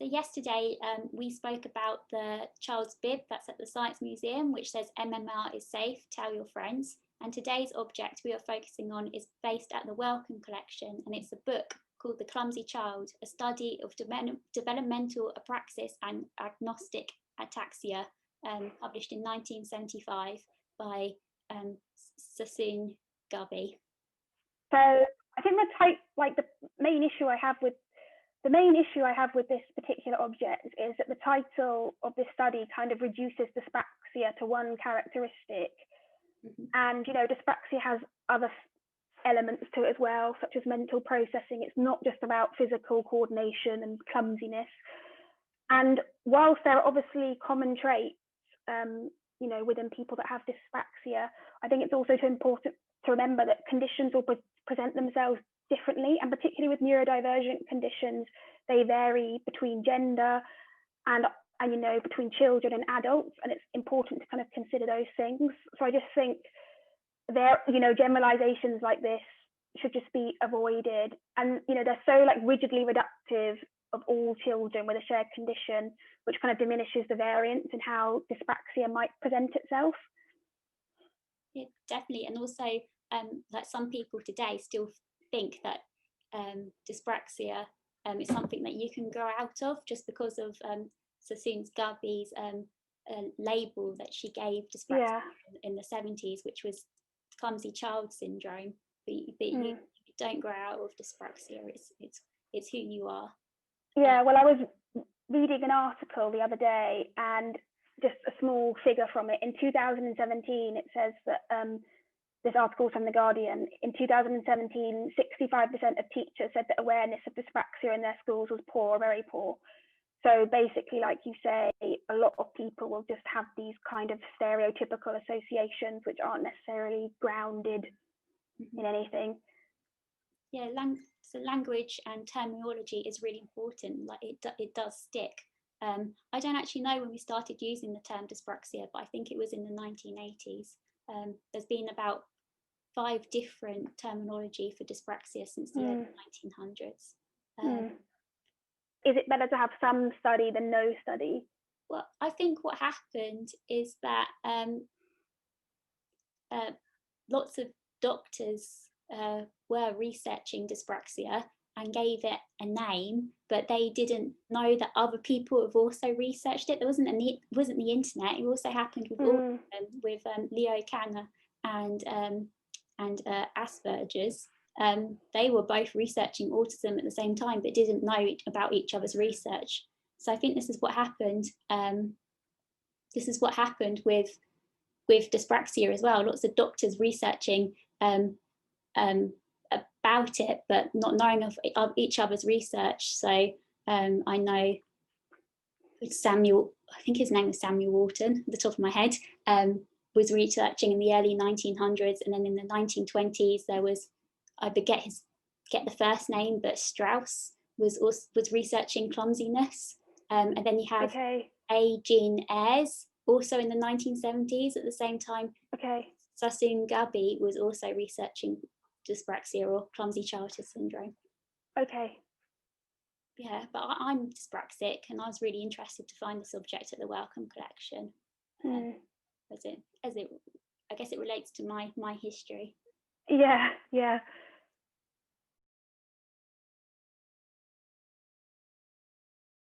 So yesterday we spoke about the child's bib that's at the Science Museum, which says MMR is safe, tell your friends. And today's object we are focusing on is based at the Wellcome collection, and it's a book called The Clumsy Child, a study of developmental apraxis and agnostic ataxia, published in 1975 by Sassoon Gubby. So I think the main issue I have with this particular object is that the title of this study kind of reduces dyspraxia to one characteristic. Mm-hmm. And, you know, dyspraxia has other elements to it as well, such as mental processing. It's not just about physical coordination and clumsiness. And whilst there are obviously common traits, you know, within people that have dyspraxia, I think it's also important to remember that conditions will present themselves differently, and particularly with neurodivergent conditions, they vary between gender and you know, between children and adults, and it's important to kind of consider those things. So I just think you know, generalizations like this should just be avoided, and you know, they're so like rigidly reductive of all children with a shared condition, which kind of diminishes the variance in how dyspraxia might present itself. Yeah, definitely. And also like some people today still think that dyspraxia is something that you can grow out of just because of Sassoon Gubby's label that she gave dyspraxia in the 70s, which was Clumsy Child syndrome. But you don't grow out of dyspraxia. It's who you are. Yeah, well, I was reading an article the other day, and just a small figure from it. In 2017, it says that this article from The Guardian, in 2017, 65% of teachers said that awareness of dyspraxia in their schools was poor or very poor. So basically, like you say, a lot of people will just have these kind of stereotypical associations which aren't necessarily grounded in anything. Yeah, so language and terminology is really important. Like it does stick. I don't actually know when we started using the term dyspraxia, but I think it was in the 1980s. There's been about 5 different terminology for dyspraxia since the early 1900s. Is it better to have some study than no study? Well, I think what happened is that lots of doctors were researching dyspraxia and gave it a name, but they didn't know that other people have also researched it. There wasn't the internet. It also happened with autism, with Leo Kanner and Asperger's. They were both researching autism at the same time, but didn't know about each other's research. So I think this is what happened. This is what happened with dyspraxia as well. Lots of doctors researching about it, but not knowing of each other's research. So I know Samuel, I think his name was Samuel Wharton, at the top of my head, was researching in the early 1900s, and then in the 1920s there was, I get the first name, but Strauss was researching clumsiness, and then you have A. Jean Ayres, also in the 1970s at the same time. Sassoon Gubby was also researching dyspraxia or clumsy childhood syndrome. Yeah, but I'm dyspraxic, and I was really interested to find this object at the Wellcome collection. I guess it relates to my history. Yeah.